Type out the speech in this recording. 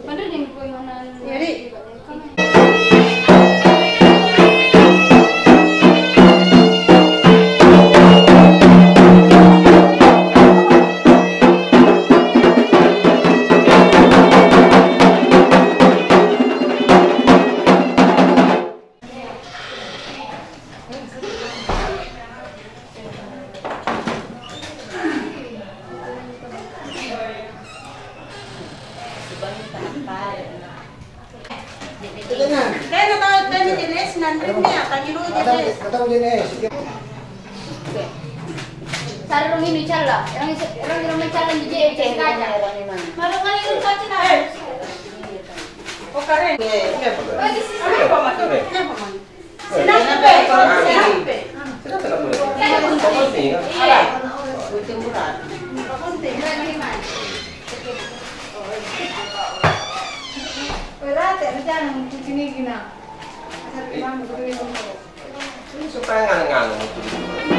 Bener yang gue mana? Jadi Sarung ini cala, orang may cala di JJ kaca. Malu kali itu kaca na. oh keren. Oh di sini. Apa maksudnya? Apa man? Sinabi. Iya. Buti murah. Berarti ada yang sini gina. Ini supaya ngang-ngang.